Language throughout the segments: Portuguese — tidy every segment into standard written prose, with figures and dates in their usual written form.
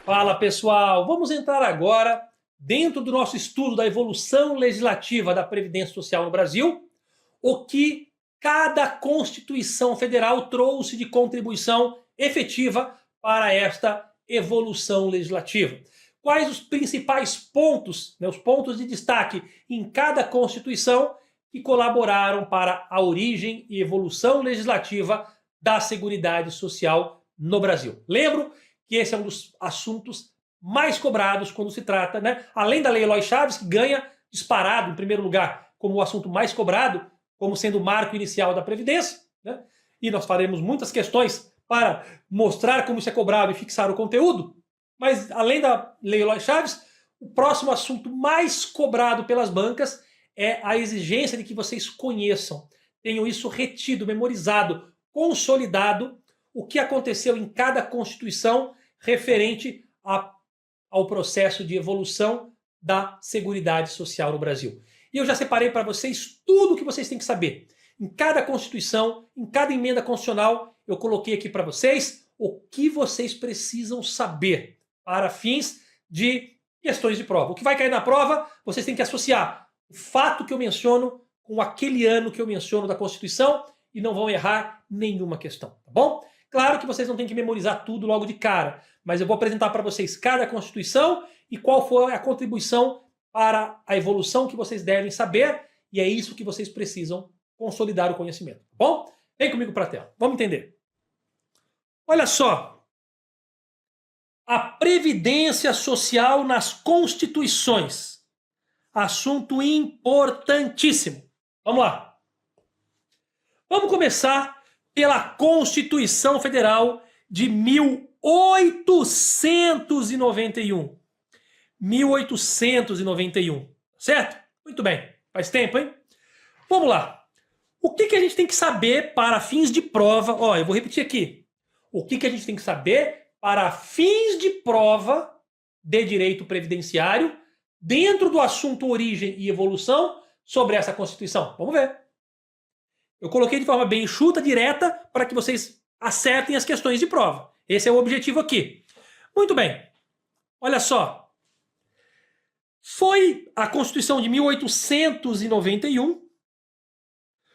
Fala pessoal, vamos entrar agora dentro do nosso estudo da evolução legislativa da Previdência Social no Brasil, o que cada Constituição Federal trouxe de contribuição efetiva para esta evolução legislativa. Quais os principais pontos, os pontos de destaque em cada Constituição que colaboraram para a origem e evolução legislativa da Seguridade Social no Brasil? Lembro que esse é um dos assuntos mais cobrados quando se trata, além da Lei Eloy Chaves, que ganha disparado em primeiro lugar como o assunto mais cobrado, como sendo o marco inicial da Previdência, e nós faremos muitas questões para mostrar como isso é cobrado e fixar o conteúdo, mas além da Lei Eloy Chaves, o próximo assunto mais cobrado pelas bancas é a exigência de que vocês conheçam, tenham isso retido, memorizado, consolidado, o que aconteceu em cada Constituição referente ao processo de evolução da Seguridade Social no Brasil. E eu já separei para vocês tudo o que vocês têm que saber. Em cada Constituição, em cada emenda constitucional, eu coloquei aqui para vocês o que vocês precisam saber para fins de questões de prova. O que vai cair na prova, vocês têm que associar o fato que eu menciono com aquele ano que eu menciono da Constituição e não vão errar nenhuma questão, tá bom? Claro que vocês não têm que memorizar tudo logo de cara, mas eu vou apresentar para vocês cada Constituição e qual foi a contribuição para a evolução que vocês devem saber, e é isso que vocês precisam consolidar o conhecimento, tá bom? Vem comigo para a tela, vamos entender. Olha só, a Previdência Social nas Constituições, assunto importantíssimo. Vamos lá. Vamos começar pela Constituição Federal de 1891. 1891, certo? Muito bem, faz tempo, hein? Vamos lá. O que a gente tem que saber para fins de prova? Ó, eu vou repetir aqui. O que a gente tem que saber para fins de prova de direito previdenciário dentro do assunto origem e evolução sobre essa Constituição? Vamos ver. Eu coloquei de forma bem enxuta, direta, para que vocês acertem as questões de prova. Esse é o objetivo aqui. Muito bem. Olha só. Foi a Constituição de 1891,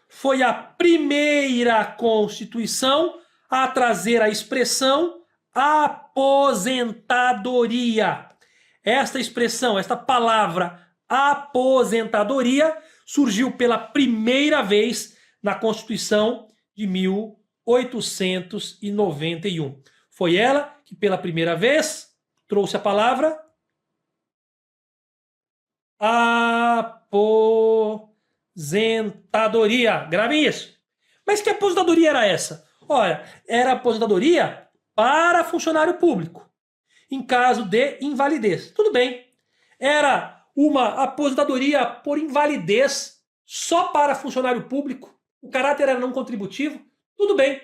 foi a primeira Constituição a trazer a expressão aposentadoria. Esta expressão, esta palavra aposentadoria, surgiu pela primeira vez na Constituição de 1891. Foi ela que pela primeira vez trouxe a palavra aposentadoria. Gravem isso. Mas que aposentadoria era essa? Olha, era aposentadoria para funcionário público, em caso de invalidez. Tudo bem. Era uma aposentadoria por invalidez só para funcionário público. O caráter era não contributivo. Tudo bem.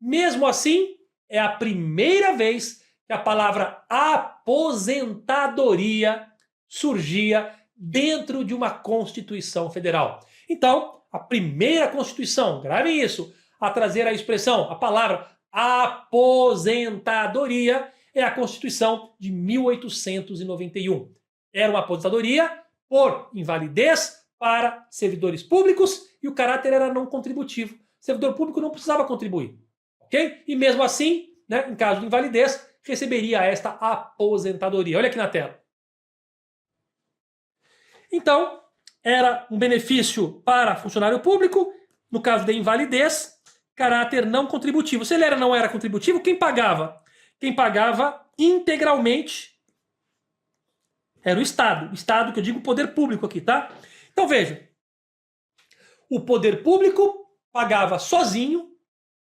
Mesmo assim, é a primeira vez que a palavra aposentadoria surgia dentro de uma Constituição Federal. Então, a primeira Constituição, gravem isso, a trazer a expressão, a palavra aposentadoria, é a Constituição de 1891. Era uma aposentadoria por invalidez para servidores públicos e o caráter era não contributivo. O servidor público não precisava contribuir, ok? E mesmo assim, em caso de invalidez, receberia esta aposentadoria. Olha aqui na tela. Então, era um benefício para funcionário público, no caso de invalidez, caráter não contributivo. Se ele não era contributivo, quem pagava? Quem pagava integralmente era o Estado. Estado que eu digo poder público aqui, tá? Então veja, o poder público pagava sozinho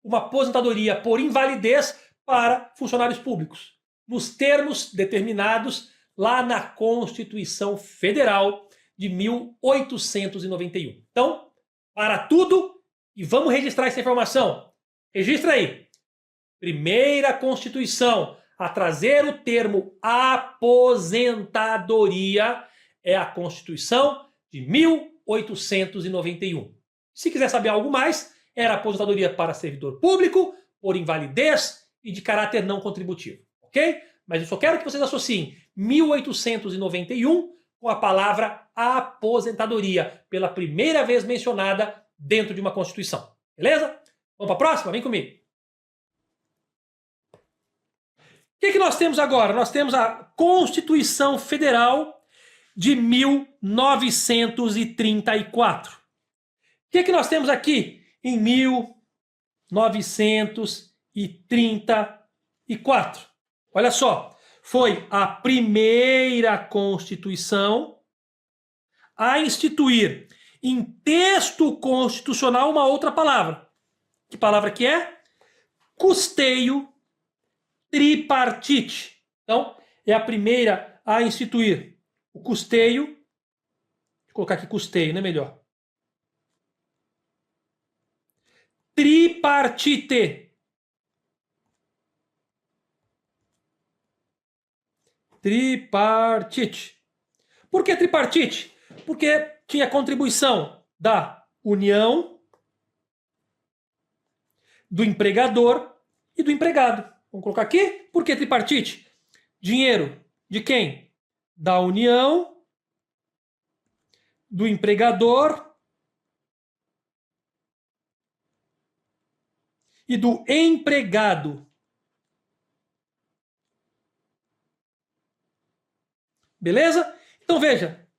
uma aposentadoria por invalidez para funcionários públicos, nos termos determinados lá na Constituição Federal de 1891. Então, para tudo, e vamos registrar essa informação. Registra aí. Primeira Constituição a trazer o termo aposentadoria é a Constituição de 1891. Se quiser saber algo mais, era aposentadoria para servidor público, por invalidez e de caráter não contributivo. Ok? mas eu só quero que vocês associem 1891 com a palavra aposentadoria, pela primeira vez mencionada dentro de uma Constituição. Beleza? Vamos para a próxima? Vem comigo. O que nós temos agora? Nós temos a Constituição Federal de 1934. O que nós temos aqui em 1934? Olha só, foi a primeira Constituição a instituir em texto constitucional uma outra palavra. Que palavra que é? Custeio tripartite. Então, é a primeira a instituir o custeio. Vou colocar aqui custeio, não é melhor? Tripartite. Tripartite. Por que tripartite? Porque tinha contribuição da União, do empregador e do empregado. Vamos colocar aqui. Por que tripartite? Dinheiro de quem? Da União, do empregador e do empregado. Beleza? Então veja.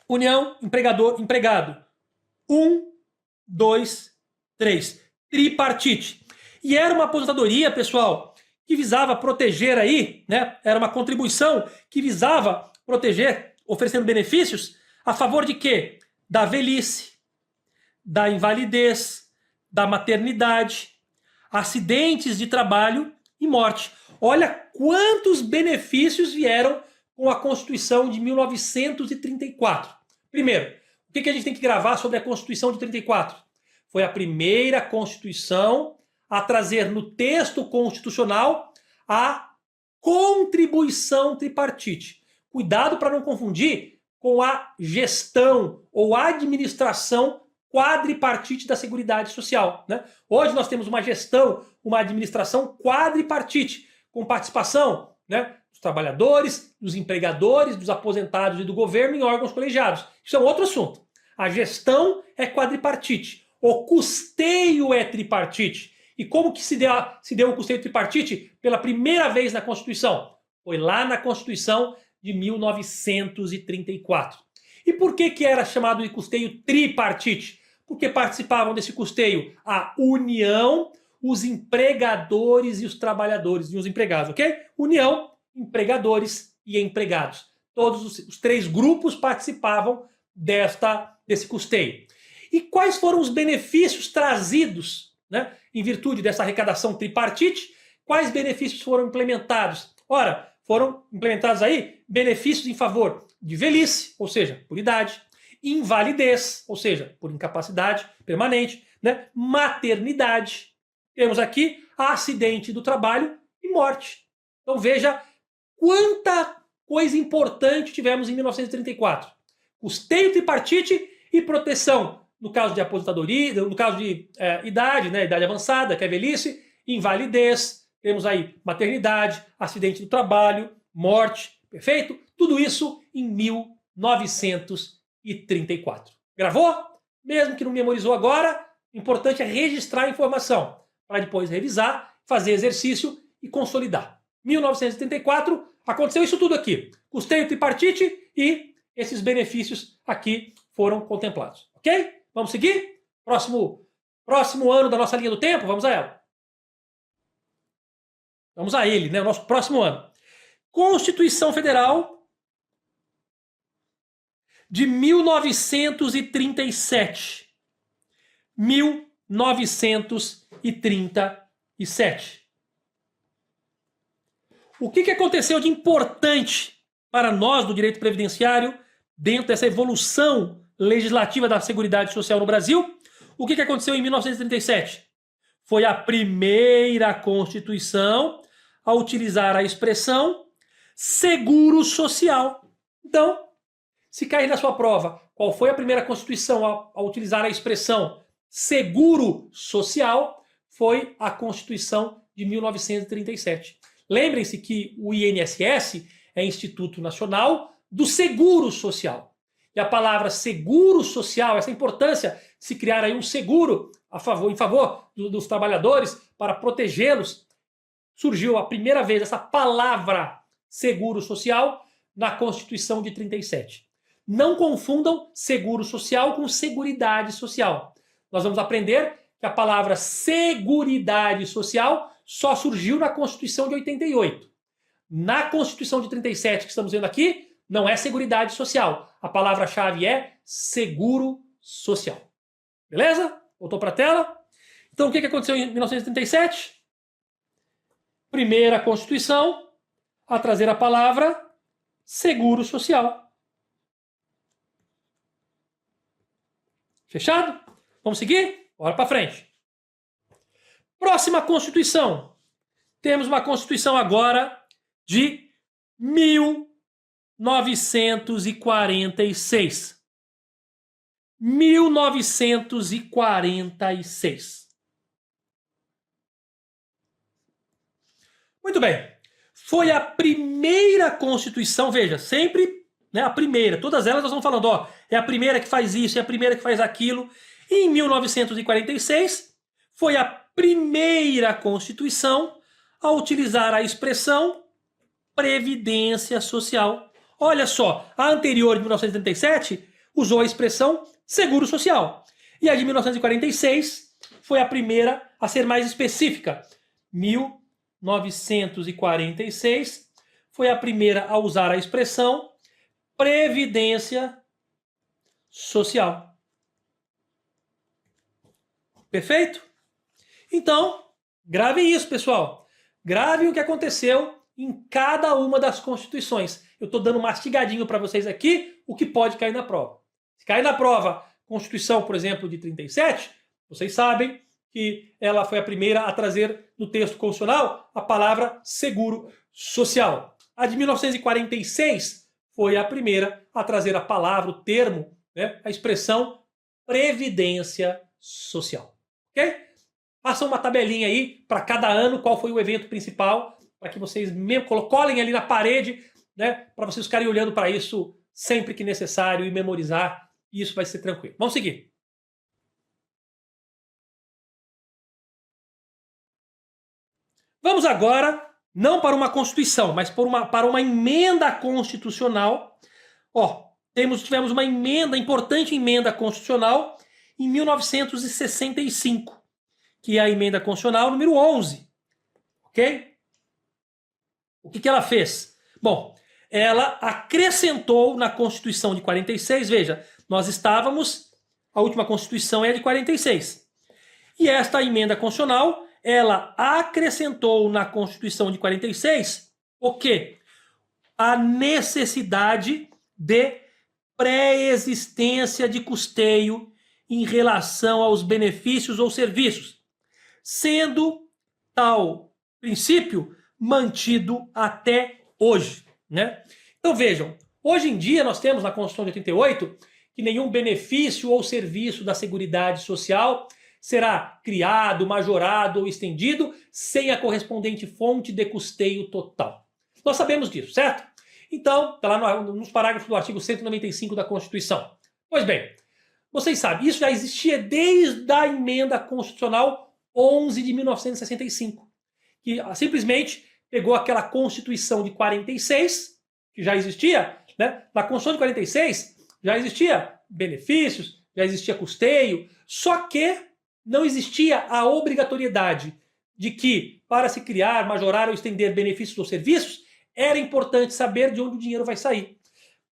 União, empregador, empregado. 1, 2, 3. Tripartite. E era uma aposentadoria, pessoal, que visava proteger aí, né? Era uma contribuição que visava proteger, oferecendo benefícios a favor de quê? Da velhice, da invalidez, da maternidade, acidentes de trabalho e morte. Olha quantos benefícios vieram com a Constituição de 1934. Primeiro, o que a gente tem que gravar sobre a Constituição de 34? Foi a primeira Constituição a trazer no texto constitucional a contribuição tripartite. Cuidado para não confundir com a gestão ou administração quadripartite da Seguridade Social, né? Hoje nós temos uma gestão, uma administração quadripartite, com participação, né, dos trabalhadores, dos empregadores, dos aposentados e do governo em órgãos colegiados. Isso é um outro assunto. A gestão é quadripartite. O custeio é tripartite. E como que se deu o custeio tripartite pela primeira vez na Constituição? Foi lá na Constituição de 1934. E por que era chamado de custeio tripartite? Porque participavam desse custeio a União, os empregadores e os trabalhadores e os empregados, ok? União, empregadores e empregados. Todos os três grupos participavam desse custeio. E quais foram os benefícios trazidos, né, em virtude dessa arrecadação tripartite? Quais benefícios foram implementados? Ora, foram implementados aí benefícios em favor de velhice, ou seja, por idade, invalidez, ou seja, por incapacidade permanente, né, maternidade. Temos aqui acidente do trabalho e morte. Então veja quanta coisa importante tivemos em 1934. Custeio tripartite e proteção no caso de aposentadoria, no caso de idade, né, idade avançada, que é velhice, invalidez, temos aí maternidade, acidente do trabalho, morte, perfeito? Tudo isso em 1934. Gravou? Mesmo que não memorizou agora, o importante é registrar a informação, para depois revisar, fazer exercício e consolidar. 1934, aconteceu isso tudo aqui. Custeio tripartite e esses benefícios aqui foram contemplados. Ok? Vamos seguir? Próximo ano da nossa linha do tempo, vamos a ela. Vamos a ele, né? O nosso próximo ano. Constituição Federal de 1937. 1937. O que aconteceu de importante para nós do direito previdenciário dentro dessa evolução legislativa da Seguridade Social no Brasil? O que aconteceu em 1937? Foi a primeira Constituição a utilizar a expressão seguro social. Então, se cair na sua prova, qual foi a primeira Constituição a utilizar a expressão seguro social? Foi a Constituição de 1937. Lembrem-se que o INSS é Instituto Nacional do Seguro Social. E a palavra seguro social, essa importância de se criar aí um seguro em favor dos trabalhadores para protegê-los, surgiu a primeira vez essa palavra seguro social na Constituição de 37. Não confundam seguro social com seguridade social. Nós vamos aprender que a palavra seguridade social só surgiu na Constituição de 88. Na Constituição de 37, que estamos vendo aqui, não é seguridade social. A palavra-chave é seguro social. Beleza? Voltou para a tela? Então, o que aconteceu em 1937? Primeira Constituição a trazer a palavra seguro social. Fechado? Vamos seguir? Bora para frente. Próxima Constituição. Temos uma Constituição agora de 1946. 1946. Muito bem. Foi a primeira Constituição, veja, sempre, né, a primeira. Todas elas nós estamos falando, ó, é a primeira que faz isso, é a primeira que faz aquilo. E em 1946, foi a primeira Constituição a utilizar a expressão Previdência Social. Olha só, a anterior de 1937 usou a expressão Seguro Social. E a de 1946 foi a primeira a ser mais específica. 1946 foi a primeira a usar a expressão Previdência Social. Perfeito? Então, gravem isso, pessoal. Gravem o que aconteceu em cada uma das constituições. Eu estou dando mastigadinho para vocês aqui o que pode cair na prova. Se cair na prova Constituição, por exemplo, de 37, vocês sabem que ela foi a primeira a trazer no texto constitucional a palavra seguro social. A de 1946 foi a primeira a trazer a palavra, o termo, né, a expressão previdência social. Ok? Façam uma tabelinha aí para cada ano qual foi o evento principal, para que vocês mesmo colhem ali na parede, né, para vocês ficarem olhando para isso sempre que necessário e memorizar, e isso vai ser tranquilo. Vamos seguir. Vamos agora, não para uma Constituição, mas para uma emenda constitucional. Ó, tivemos uma emenda, importante emenda constitucional, em 1965, que é a emenda constitucional número 11. Ok? O que ela fez? Bom, ela acrescentou na Constituição de 46, veja, a última Constituição é a de 46. E esta emenda constitucional, ela acrescentou na Constituição de 46 o quê? A necessidade de pré-existência de custeio em relação aos benefícios ou serviços, sendo tal princípio mantido até hoje, né? Então vejam, hoje em dia nós temos na Constituição de 88 que nenhum benefício ou serviço da Seguridade Social será criado, majorado ou estendido sem a correspondente fonte de custeio total. Nós sabemos disso, certo? Então, está lá nos parágrafos do artigo 195 da Constituição. Pois bem, vocês sabem, isso já existia desde a emenda constitucional 11 de 1965, que simplesmente pegou aquela Constituição de 46, que já existia, né? Na Constituição de 46 já existia benefícios, já existia custeio, só que não existia a obrigatoriedade de que, para se criar, majorar ou estender benefícios ou serviços, era importante saber de onde o dinheiro vai sair.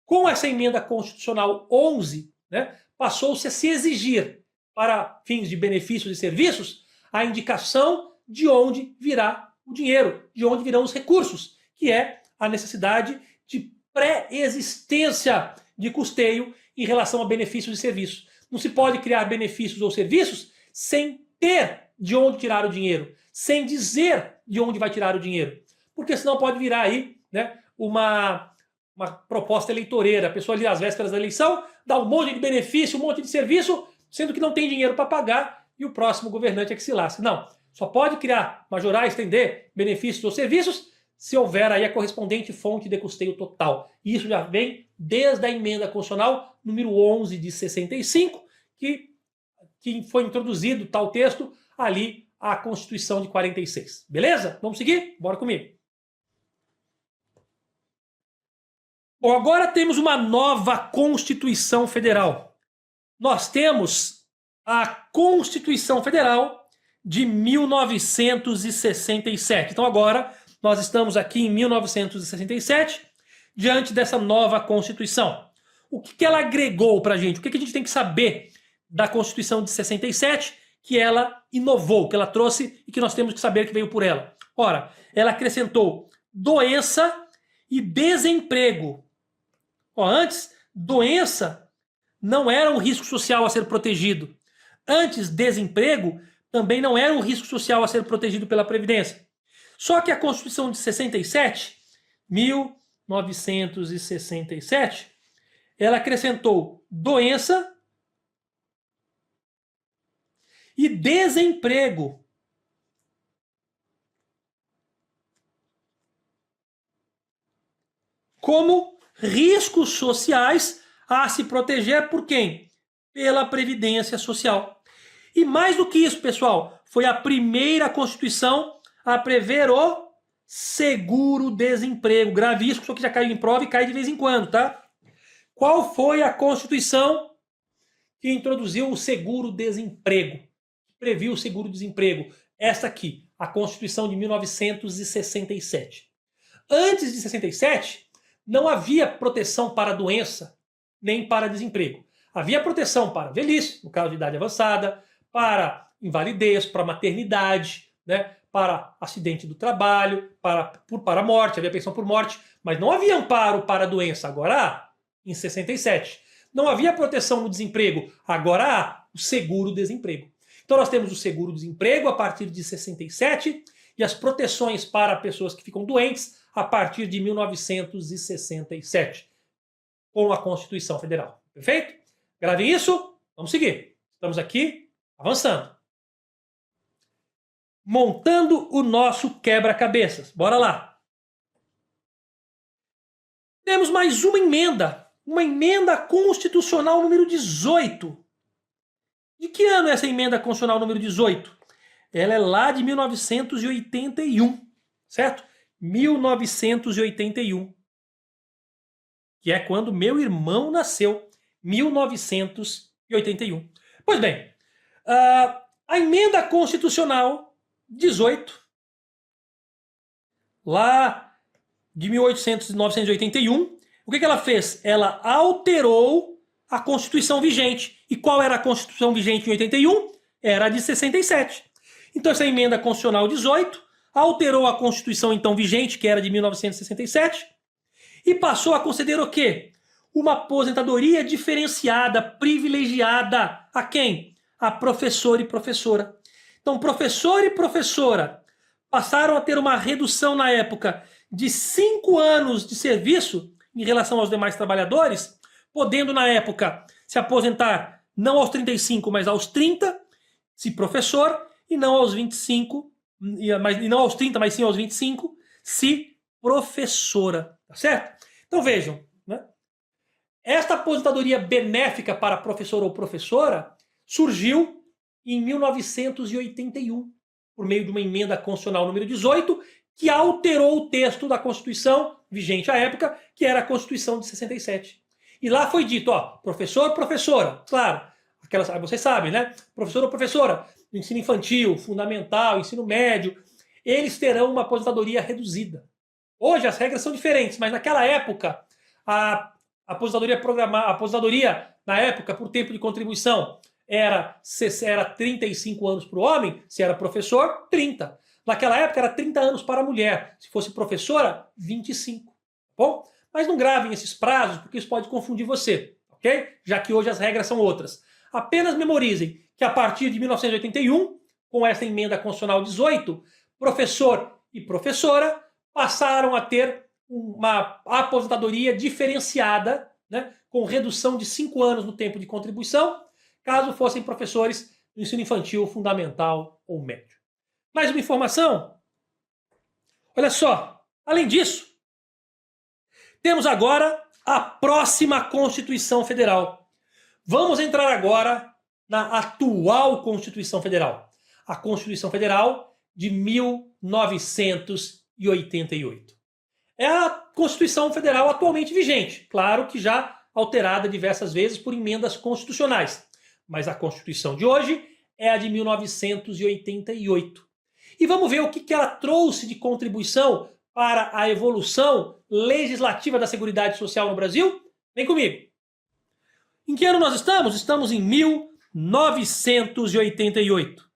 Com essa emenda constitucional 11, né, passou-se a se exigir, para fins de benefícios e serviços, a indicação de onde virá o dinheiro, de onde virão os recursos, que é a necessidade de pré-existência de custeio em relação a benefícios e serviços. Não se pode criar benefícios ou serviços sem ter de onde tirar o dinheiro, sem dizer de onde vai tirar o dinheiro. Porque senão pode virar aí, né, uma proposta eleitoreira. A pessoa ali às vésperas da eleição dá um monte de benefício, um monte de serviço, sendo que não tem dinheiro para pagar e o próximo governante é que se lasque. Não, só pode criar, majorar, estender benefícios ou serviços se houver aí a correspondente fonte de custeio total. Isso já vem desde a emenda constitucional número 11 de 65, que foi introduzido tal texto ali a Constituição de 46. Beleza? Vamos seguir? Bora comigo. Bom, agora temos uma nova Constituição Federal. Nós temos a Constituição Federal de 1967. Então agora nós estamos aqui em 1967, diante dessa nova Constituição. O que ela agregou para a gente? O que a gente tem que saber da Constituição de 67 que ela inovou, que ela trouxe e que nós temos que saber que veio por ela? Ora, ela acrescentou doença e desemprego. Antes, doença não era um risco social a ser protegido. Antes, desemprego também não era um risco social a ser protegido pela Previdência. Só que a Constituição de 67, 1967, ela acrescentou doença e desemprego. Como riscos sociais a se proteger por quem? Pela Previdência Social. E mais do que isso, pessoal, foi a primeira Constituição a prever o seguro-desemprego. Grave isso, isso que já caiu em prova e cai de vez em quando, tá? Qual foi a Constituição que introduziu o seguro-desemprego? Previu o seguro-desemprego? Essa aqui, a Constituição de 1967. Antes de 67, não havia proteção para doença, nem para desemprego. Havia proteção para velhice, no caso de idade avançada, para invalidez, para maternidade, né, para acidente do trabalho, para morte, havia pensão por morte, mas não havia amparo para doença. Agora há, em 67. Não havia proteção no desemprego, agora há o seguro-desemprego. Então nós temos o seguro-desemprego a partir de 67 e as proteções para pessoas que ficam doentes a partir de 1967, com a Constituição Federal. Perfeito? Gravem isso, vamos seguir. Estamos aqui avançando. Montando o nosso quebra-cabeças. Bora lá. Temos mais uma emenda constitucional número 18. De que ano é essa emenda constitucional número 18? Ela é lá de 1981, certo? 1981. Que é quando meu irmão nasceu, 1981. Pois bem, a emenda constitucional 18, lá de 1981, o que ela fez? Ela alterou a Constituição vigente. E qual era a Constituição vigente em 81? Era a de 67. Então essa emenda constitucional 18 alterou a Constituição então vigente, que era de 1967, e passou a conceder o quê? Uma aposentadoria diferenciada, privilegiada. A quem? A professor e professora. Então, professor e professora passaram a ter uma redução na época de 5 anos de serviço em relação aos demais trabalhadores, podendo na época se aposentar não aos 35, mas aos 30, se professor, e não aos 25, e não aos 30, mas sim aos 25, se professora. Tá certo? Então vejam, né? Esta aposentadoria benéfica para professor ou professora surgiu em 1981, por meio de uma emenda constitucional número 18, que alterou o texto da Constituição vigente à época, que era a Constituição de 67. E lá foi dito, professor, professora, claro, vocês sabem, né? Professor ou professora, do ensino infantil, fundamental, ensino médio, eles terão uma aposentadoria reduzida. Hoje as regras são diferentes, mas naquela época, a aposentadoria na época, por tempo de contribuição, era 35 anos para o homem, se era professor, 30. Naquela época era 30 anos para a mulher, se fosse professora, 25. Bom? Mas não gravem esses prazos, porque isso pode confundir você, ok? Já que hoje as regras são outras. Apenas memorizem que a partir de 1981, com essa emenda constitucional 18, professor e professora passaram a ter uma aposentadoria diferenciada, né, com redução de 5 anos no tempo de contribuição, caso fossem professores do ensino infantil, fundamental ou médio. Mais uma informação? Olha só, Além disso, temos agora a próxima Constituição Federal. Vamos entrar agora na atual Constituição Federal. A Constituição Federal de 1988. É a Constituição Federal atualmente vigente, claro que já alterada diversas vezes por emendas constitucionais. Mas a Constituição de hoje é a de 1988. E vamos ver o que ela trouxe de contribuição para a evolução legislativa da Seguridade Social no Brasil? Vem comigo. Em que ano nós estamos? Estamos em 1988,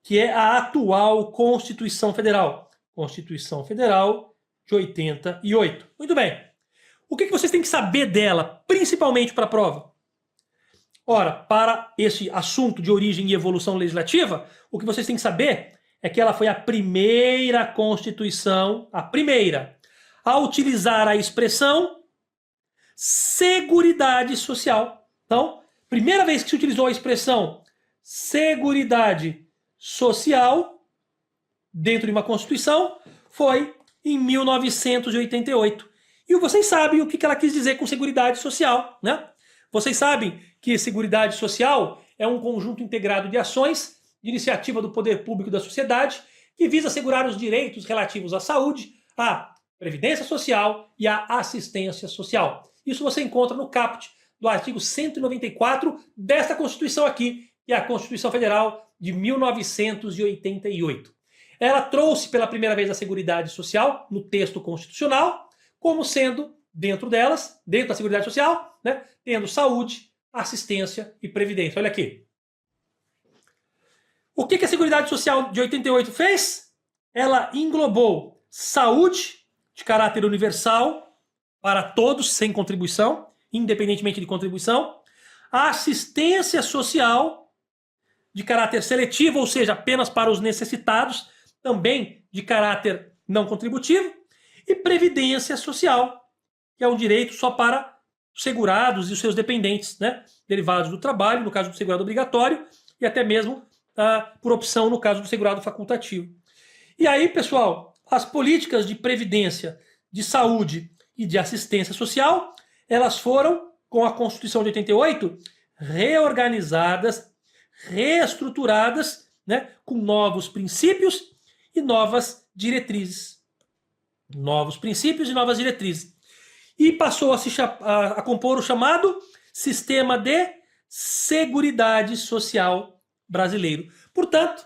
que é a atual Constituição Federal. Constituição Federal de 88. Muito bem. O que vocês têm que saber dela, principalmente para a prova? Ora, para esse assunto de origem e evolução legislativa, o que vocês têm que saber é que ela foi a primeira Constituição, a primeira, a utilizar a expressão Seguridade Social. Então, primeira vez que se utilizou a expressão Seguridade Social dentro de uma Constituição foi em 1988. E vocês sabem o que ela quis dizer com Seguridade Social, né? Vocês sabem que Seguridade Social é um conjunto integrado de ações de iniciativa do poder público e da sociedade que visa assegurar os direitos relativos à saúde, à previdência social e à assistência social. Isso você encontra no caput do artigo 194 desta Constituição aqui, que é a Constituição Federal de 1988. Ela trouxe pela primeira vez a Seguridade Social no texto constitucional, como sendo, dentro delas, dentro da Seguridade Social, né, tendo saúde, assistência e previdência. Olha aqui. O que a Seguridade Social de 88 fez? Ela englobou saúde de caráter universal para todos, sem contribuição, independentemente de contribuição, a assistência social de caráter seletivo, ou seja, apenas para os necessitados, também de caráter não contributivo, e previdência social, que é um direito só para os segurados e os seus dependentes, né, derivados do trabalho, no caso do segurado obrigatório, e até mesmo por opção no caso do segurado facultativo. E aí, pessoal, as políticas de previdência, de saúde e de assistência social, elas foram, com a Constituição de 88, reorganizadas, reestruturadas, né, com novos princípios e novas diretrizes. Novos princípios e novas diretrizes. E passou a compor o chamado Sistema de Seguridade Social brasileiro. Portanto,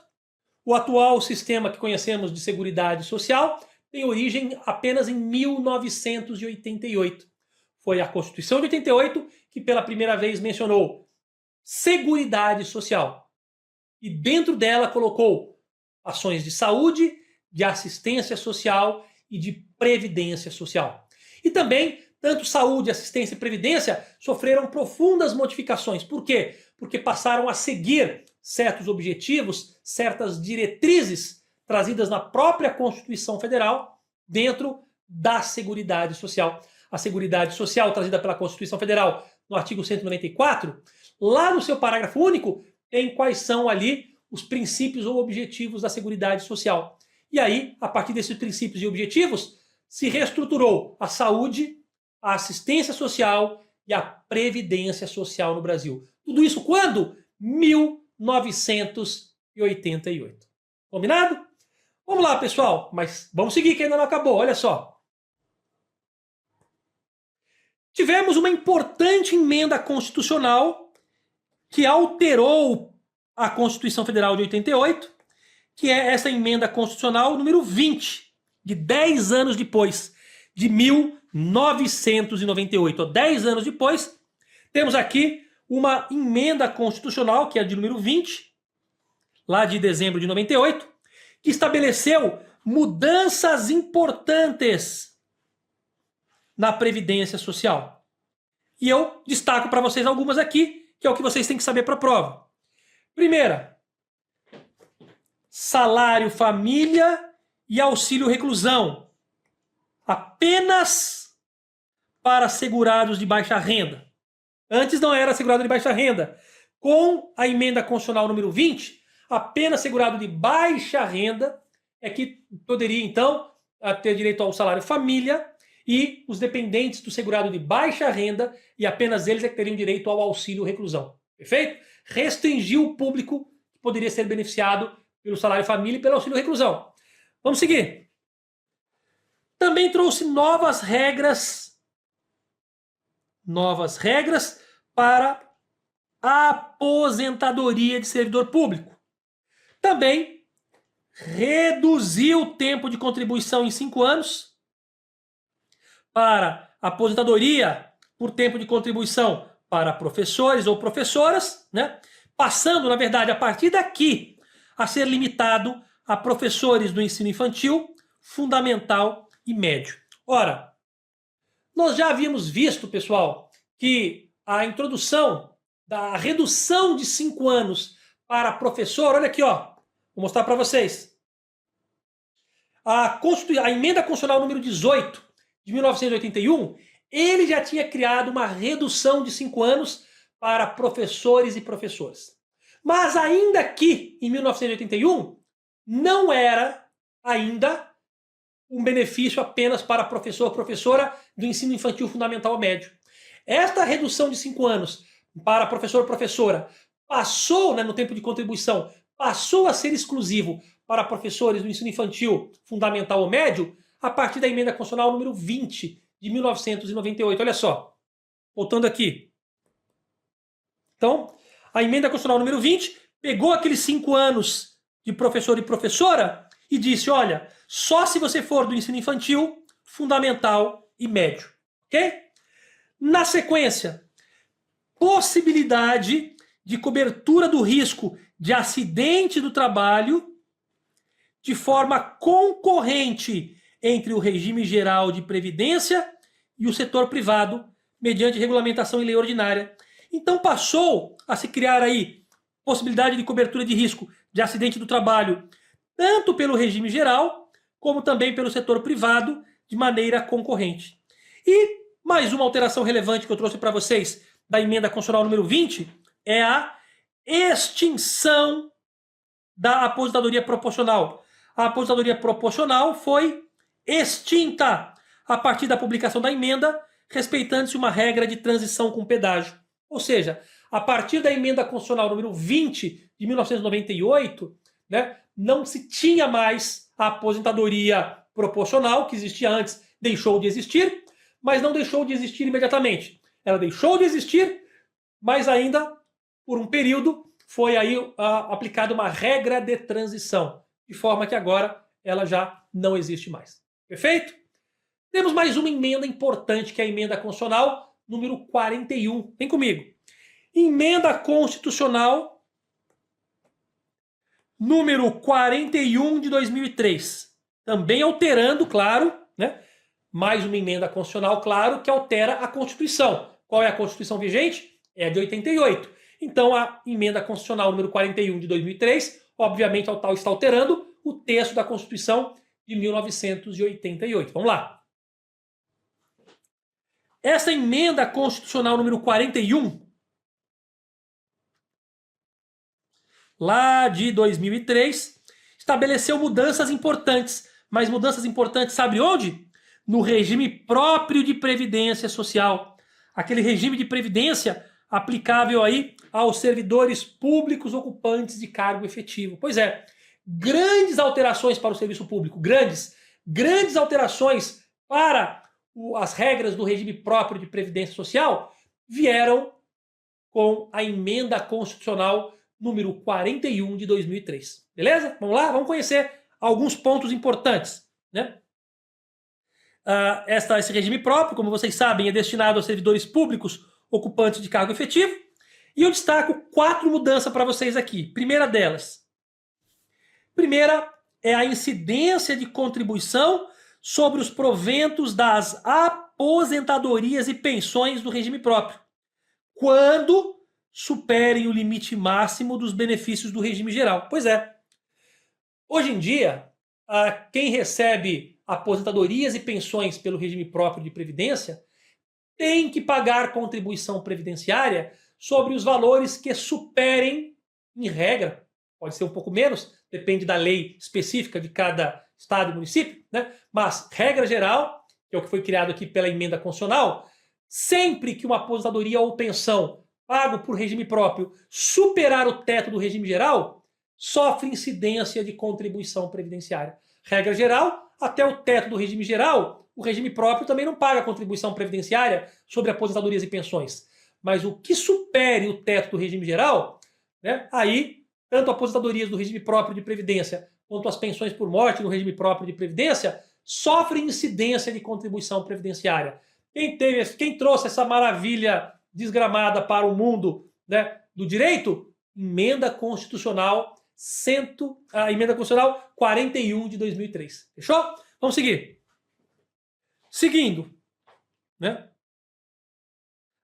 o atual sistema que conhecemos de Seguridade Social tem origem apenas em 1988. Foi a Constituição de 88 que pela primeira vez mencionou Seguridade Social. E dentro dela colocou ações de saúde, de assistência social e de previdência social. E também, tanto saúde, assistência e previdência sofreram profundas modificações. Por quê? Porque passaram a seguir certos objetivos, certas diretrizes trazidas na própria Constituição Federal dentro da Seguridade Social. A Seguridade Social, trazida pela Constituição Federal no artigo 194, lá no seu parágrafo único, tem quais são ali os princípios ou objetivos da Seguridade Social. E aí, a partir desses princípios e objetivos, se reestruturou a saúde, a assistência social e a previdência social no Brasil. Tudo isso quando? 1988. Combinado? Vamos lá, pessoal, mas vamos seguir que ainda não acabou, olha só. Tivemos uma importante emenda constitucional que alterou a Constituição Federal de 88, que é essa emenda constitucional número 20, de 10 anos depois, de 1998. 10 anos depois, temos aqui uma emenda constitucional, que é a de número 20, lá de dezembro de 98, que estabeleceu mudanças importantes na Previdência Social. E eu destaco para vocês algumas aqui, que é o que vocês têm que saber para a prova. Primeira, salário família e auxílio reclusão, apenas para segurados de baixa renda. Antes não era segurado de baixa renda. Com a emenda constitucional número 20, apenas segurado de baixa renda é que poderia, então, a ter direito ao salário família e os dependentes do segurado de baixa renda, e apenas eles é que teriam direito ao auxílio reclusão. Perfeito? Restringiu o público que poderia ser beneficiado pelo salário família e pelo auxílio reclusão. Vamos seguir. Também trouxe novas regras para a aposentadoria de servidor público. Também reduziu o tempo de contribuição em 5 anos para aposentadoria por tempo de contribuição para professores ou professoras, né? Passando, na verdade, a partir daqui, a ser limitado a professores do ensino infantil, fundamental e médio. Ora, nós já havíamos visto, pessoal, que a introdução da redução de 5 anos para professor, olha aqui, ó, vou mostrar para vocês. A emenda constitucional número 18 de 1981, ele já tinha criado uma redução de 5 anos para professores e professoras. Mas ainda aqui, em 1981, não era ainda um benefício apenas para professor ou professora do ensino infantil fundamental ou médio. Esta redução de 5 anos para professor ou professora passou, né, no tempo de contribuição, passou a ser exclusivo para professores do ensino infantil fundamental ou médio a partir da emenda constitucional número 20 de 1998. Olha só, voltando aqui. Então, a emenda constitucional número 20 pegou aqueles 5 anos de professor e professora e disse, olha, só se você for do ensino infantil, fundamental e médio. Ok? Na sequência, possibilidade de cobertura do risco de acidente do trabalho de forma concorrente entre o regime geral de previdência e o setor privado, mediante regulamentação em lei ordinária. Então passou a se criar aí possibilidade de cobertura de risco de acidente do trabalho, tanto pelo regime geral, como também pelo setor privado, de maneira concorrente. E mais uma alteração relevante que eu trouxe para vocês da emenda constitucional número 20 é a extinção da aposentadoria proporcional. A aposentadoria proporcional foi extinta a partir da publicação da emenda, respeitando-se uma regra de transição com pedágio. Ou seja, a partir da emenda constitucional número 20 de 1998, né, não se tinha mais a aposentadoria proporcional, que existia antes, deixou de existir, mas não deixou de existir imediatamente. Ela deixou de existir, mas ainda, por um período, foi aí aplicada uma regra de transição, de forma que agora ela já não existe mais. Perfeito? Temos mais uma emenda importante, que é a emenda constitucional número 41. Vem comigo. Emenda constitucional número 41 de 2003. Também alterando, claro, né? Mais uma emenda constitucional, claro, que altera a Constituição. Qual é a Constituição vigente? É a de 88. Então, a emenda constitucional número 41 de 2003, obviamente, está alterando o texto da Constituição de 1988. Vamos lá. Essa emenda constitucional número 41, lá de 2003, estabeleceu mudanças importantes. Mas mudanças importantes, sabe onde? No regime próprio de previdência social. Aquele regime de previdência aplicável aí aos servidores públicos ocupantes de cargo efetivo. Pois é, grandes alterações para o serviço público, grandes alterações para as regras do regime próprio de previdência social vieram com a emenda constitucional número 41 de 2003. Beleza? Vamos lá? Vamos conhecer alguns pontos importantes, né? Esse regime próprio, como vocês sabem, é destinado a servidores públicos ocupantes de cargo efetivo. E eu destaco 4 mudanças para vocês aqui. Primeira delas. Primeira é a incidência de contribuição sobre os proventos das aposentadorias e pensões do regime próprio, quando superem o limite máximo dos benefícios do regime geral. Pois é. Hoje em dia, quem recebe aposentadorias e pensões pelo regime próprio de previdência tem que pagar contribuição previdenciária sobre os valores que superem, em regra, pode ser um pouco menos, depende da lei específica de cada Estado e município, né? Mas, regra geral, que é o que foi criado aqui pela emenda constitucional, sempre que uma aposentadoria ou pensão pago por regime próprio superar o teto do regime geral, sofre incidência de contribuição previdenciária. Regra geral, até o teto do regime geral, o regime próprio também não paga contribuição previdenciária sobre aposentadorias e pensões. Mas o que supere o teto do regime geral, né, aí, tanto aposentadorias do regime próprio de previdência quanto as pensões por morte no regime próprio de previdência, sofrem incidência de contribuição previdenciária. Quem trouxe essa maravilha desgramada para o mundo, né, do direito? Emenda Constitucional a Emenda Constitucional 41 de 2003. Fechou? Vamos seguir. Seguindo, né?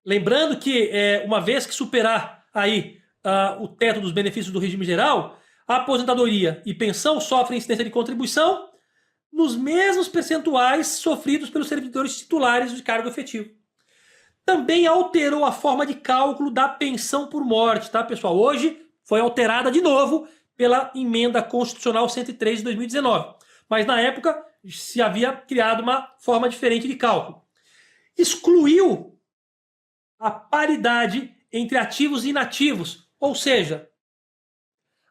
Lembrando que uma vez que superar aí o teto dos benefícios do regime geral, a aposentadoria e pensão sofrem incidência de contribuição nos mesmos percentuais sofridos pelos servidores titulares de cargo efetivo. Também alterou a forma de cálculo da pensão por morte, tá, pessoal? Hoje foi alterada de novo pela Emenda Constitucional 103 de 2019. Mas na época se havia criado uma forma diferente de cálculo. Excluiu a paridade entre ativos e inativos, ou seja,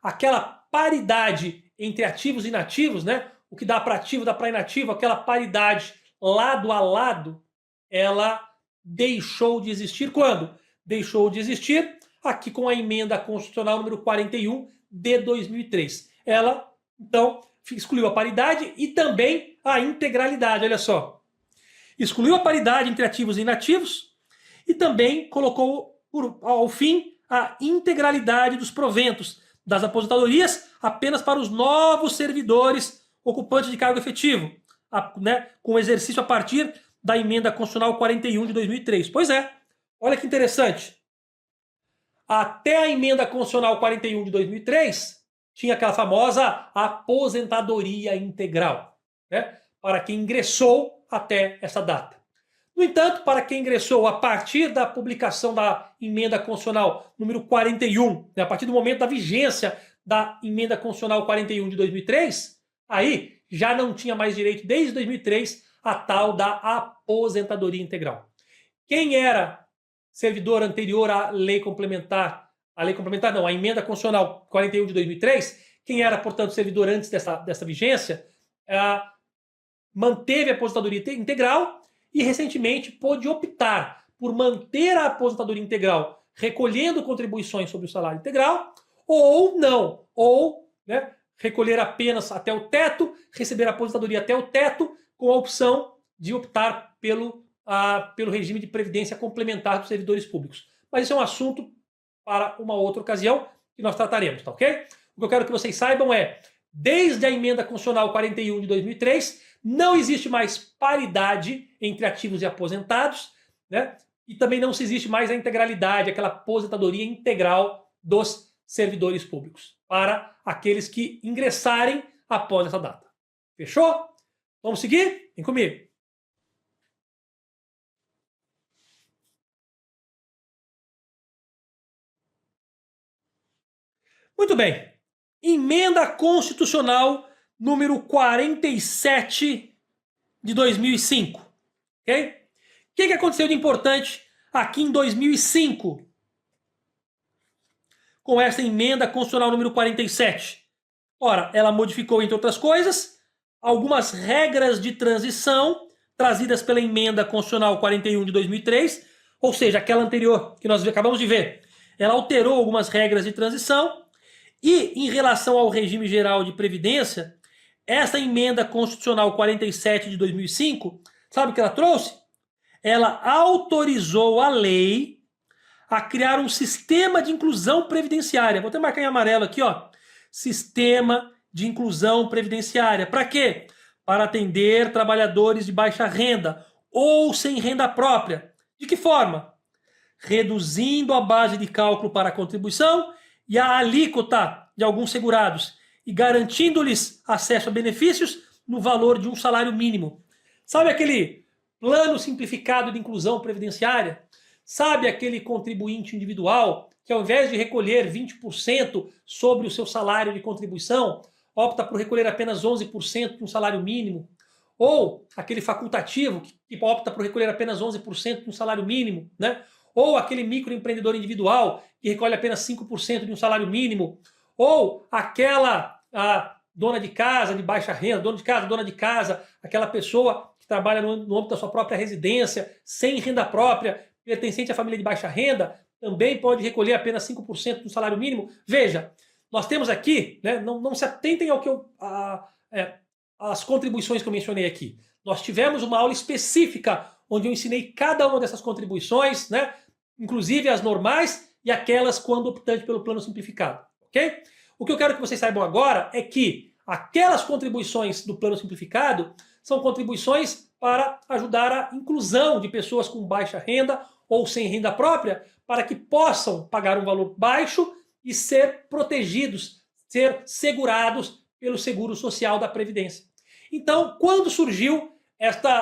aquela paridade entre ativos e inativos, né? O que dá para ativo, dá para inativo, aquela paridade lado a lado, ela deixou de existir quando? Deixou de existir aqui com a Emenda Constitucional número 41 de 2003. Ela, então, excluiu a paridade e também a integralidade, olha só. Excluiu a paridade entre ativos e inativos e também colocou, ao fim, a integralidade dos proventos das aposentadorias apenas para os novos servidores ocupantes de cargo efetivo, né, com exercício a partir da Emenda Constitucional 41 de 2003. Pois é, olha que interessante. Até a Emenda Constitucional 41 de 2003, tinha aquela famosa aposentadoria integral, né, para quem ingressou até essa data. No entanto, para quem ingressou a partir da publicação da Emenda Constitucional número 41, né, a partir do momento da vigência da Emenda Constitucional 41 de 2003, aí já não tinha mais direito, desde 2003, a tal da aposentadoria integral. Quem era servidor anterior à lei complementar, a Emenda Constitucional 41 de 2003, quem era, portanto, servidor antes dessa vigência, manteve a aposentadoria integral e recentemente pôde optar por manter a aposentadoria integral recolhendo contribuições sobre o salário integral ou não, ou, né, recolher apenas até o teto, receber a aposentadoria até o teto, com a opção de optar pelo regime de previdência complementar dos servidores públicos. Mas isso é um assunto para uma outra ocasião que nós trataremos, tá ok? O que eu quero que vocês saibam é, desde a Emenda Constitucional 41 de 2003, não existe mais paridade entre ativos e aposentados, né? E também não se existe mais a integralidade, aquela aposentadoria integral dos servidores públicos, para aqueles que ingressarem após essa data. Fechou? Vamos seguir? Vem comigo. Muito bem. Emenda Constitucional número 47 de 2005. Ok? O que aconteceu de importante aqui em 2005 com essa Emenda Constitucional número 47? Ora, ela modificou, entre outras coisas, algumas regras de transição trazidas pela Emenda Constitucional 41 de 2003, ou seja, aquela anterior que nós acabamos de ver. Ela alterou algumas regras de transição e, em relação ao regime geral de previdência, essa Emenda Constitucional 47 de 2005, sabe o que ela trouxe? Ela autorizou a lei a criar um sistema de inclusão previdenciária. Vou até marcar em amarelo aqui, ó. Sistema de inclusão previdenciária. Para quê? Para atender trabalhadores de baixa renda ou sem renda própria. De que forma? Reduzindo a base de cálculo para a contribuição e a alíquota de alguns segurados e garantindo-lhes acesso a benefícios no valor de um salário mínimo. Sabe aquele plano simplificado de inclusão previdenciária? Sabe aquele contribuinte individual que, ao invés de recolher 20% sobre o seu salário de contribuição, opta por recolher apenas 11% de um salário mínimo, ou aquele facultativo que opta por recolher apenas 11% de um salário mínimo, né? Ou aquele microempreendedor individual que recolhe apenas 5% de um salário mínimo, ou aquela dona de casa de baixa renda, dona de casa, aquela pessoa que trabalha no âmbito da sua própria residência, sem renda própria, pertencente à família de baixa renda, também pode recolher apenas 5% do salário mínimo. Veja, nós temos aqui, né, não se atentem ao que as contribuições que eu mencionei aqui. Nós tivemos uma aula específica onde eu ensinei cada uma dessas contribuições, né, inclusive as normais e aquelas quando optante pelo plano simplificado, ok? O que eu quero que vocês saibam agora é que aquelas contribuições do plano simplificado são contribuições para ajudar a inclusão de pessoas com baixa renda ou sem renda própria, para que possam pagar um valor baixo e ser protegidos, ser segurados pelo Seguro Social da Previdência. Então, quando surgiu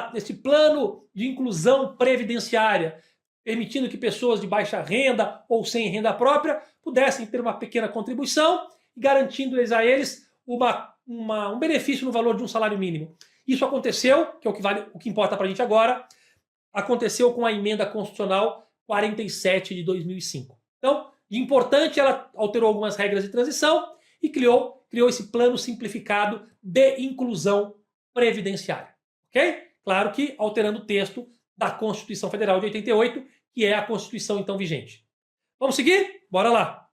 este plano de inclusão previdenciária, permitindo que pessoas de baixa renda ou sem renda própria pudessem ter uma pequena contribuição e garantindo-lhes a eles um benefício no valor de um salário mínimo. Isso aconteceu, que é o que importa para a gente agora, aconteceu com a emenda constitucional 47 de 2005. Então, de importante, ela alterou algumas regras de transição e criou esse plano simplificado de inclusão previdenciária. Ok? Claro que alterando o texto da Constituição Federal de 88, que é a Constituição então vigente. Vamos seguir? Bora lá!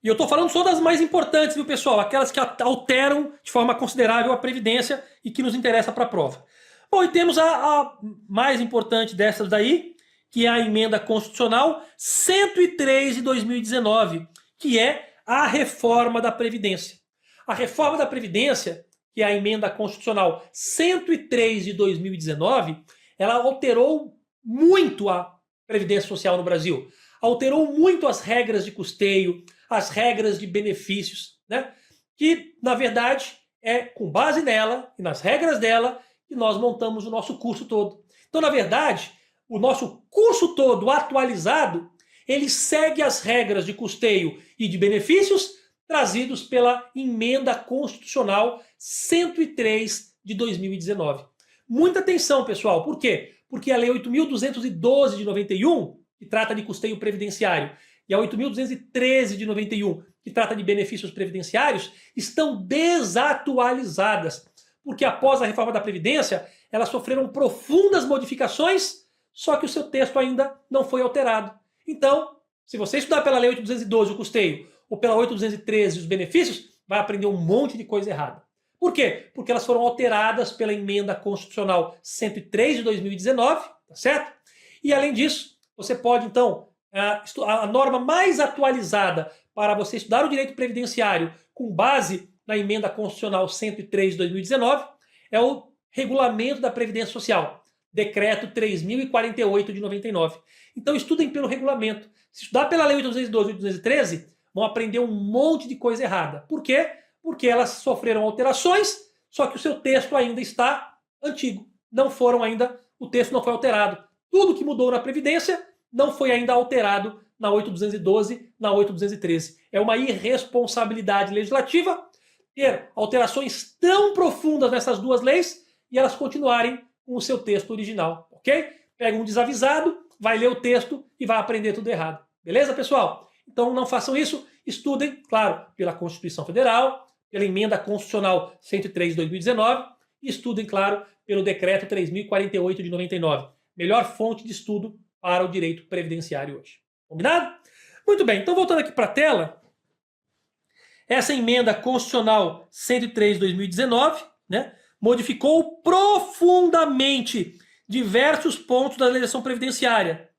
E eu estou falando só das mais importantes, viu, pessoal? Aquelas que alteram de forma considerável a Previdência e que nos interessa para a prova. Bom, e temos a mais importante dessas daí, que é a Emenda Constitucional 103 de 2019, que é a reforma da Previdência. A reforma da Previdência, que é a Emenda Constitucional 103 de 2019, ela alterou muito a Previdência Social no Brasil. Alterou muito as regras de custeio, as regras de benefícios, né? Que, na verdade, é com base nela e nas regras dela que nós montamos o nosso curso todo. Então, na verdade, o nosso curso todo atualizado, ele segue as regras de custeio e de benefícios trazidos pela Emenda Constitucional 103 de 2019. Muita atenção, pessoal. Por quê? Porque a Lei 8.212 de 91, que trata de custeio previdenciário, e a 8.213 de 91, que trata de benefícios previdenciários, estão desatualizadas, porque após a reforma da Previdência, elas sofreram profundas modificações, só que o seu texto ainda não foi alterado. Então, se você estudar pela Lei 8.212 o custeio, ou pela 8.213 os benefícios, vai aprender um monte de coisa errada. Por quê? Porque elas foram alteradas pela Emenda Constitucional 103 de 2019, tá certo? E além disso, você pode, então, a norma mais atualizada para você estudar o direito previdenciário com base na Emenda Constitucional 103 de 2019 é o Regulamento da Previdência Social, Decreto 3.048 de 99. Então estudem pelo regulamento. Se estudar pela Lei 812 e 813, vão aprender um monte de coisa errada. Por quê? Porque elas sofreram alterações, só que o seu texto ainda está antigo. O texto não foi alterado. Tudo que mudou na Previdência não foi ainda alterado na 8.212, na 8.213. É uma irresponsabilidade legislativa ter alterações tão profundas nessas duas leis e elas continuarem com o seu texto original, ok? Pega um desavisado, vai ler o texto e vai aprender tudo errado. Beleza, pessoal? Então não façam isso, estudem, claro, pela Constituição Federal, pela Emenda Constitucional 103 de 2019 e estudem, claro, pelo Decreto 3.048 de 99. Melhor fonte de estudo para o direito previdenciário hoje. Combinado? Muito bem, então voltando aqui para a tela, essa Emenda Constitucional 103 de 2019, né, modificou profundamente diversos pontos da legislação previdenciária,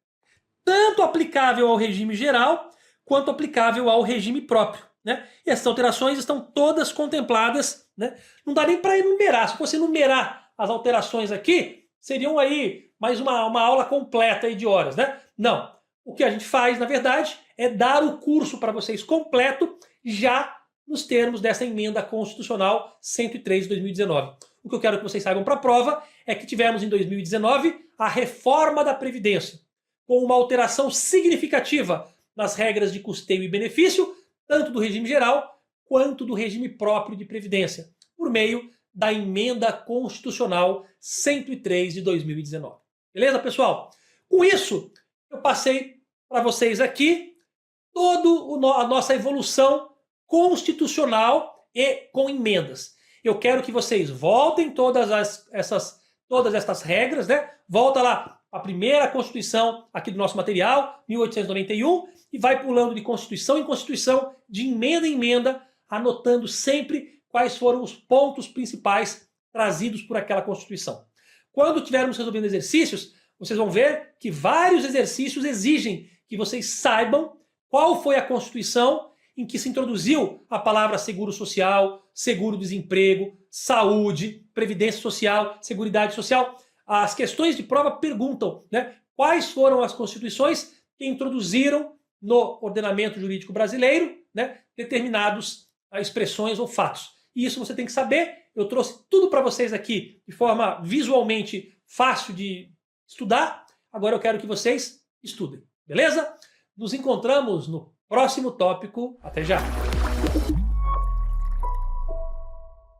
tanto aplicável ao regime geral quanto aplicável ao regime próprio, né? E essas alterações estão todas contempladas, né? Não dá nem para enumerar. Se fosse enumerar as alterações aqui, seriam aí mais uma aula completa aí de horas, né? Não. O que a gente faz, na verdade, é dar o curso para vocês completo já nos termos dessa Emenda Constitucional 103 de 2019. O que eu quero que vocês saibam para a prova é que tivemos em 2019 a reforma da Previdência, com uma alteração significativa nas regras de custeio e benefício, tanto do regime geral quanto do regime próprio de previdência, por meio da Emenda Constitucional 103 de 2019. Beleza, pessoal? Com isso, eu passei para vocês aqui toda a nossa evolução constitucional e com emendas. Eu quero que vocês voltem todas essas regras, né? Volta lá a primeira Constituição aqui do nosso material, 1891, e vai pulando de Constituição em Constituição, de emenda em emenda, anotando sempre quais foram os pontos principais trazidos por aquela Constituição. Quando tivermos resolvendo exercícios, vocês vão ver que vários exercícios exigem que vocês saibam qual foi a Constituição em que se introduziu a palavra seguro social, seguro-desemprego, saúde, previdência social, seguridade social. As questões de prova perguntam, né, quais foram as constituições que introduziram no ordenamento jurídico brasileiro, né, determinadas expressões ou fatos. E isso você tem que saber. Eu trouxe tudo para vocês aqui de forma visualmente fácil de estudar. Agora eu quero que vocês estudem, beleza? Nos encontramos no próximo tópico. Até já!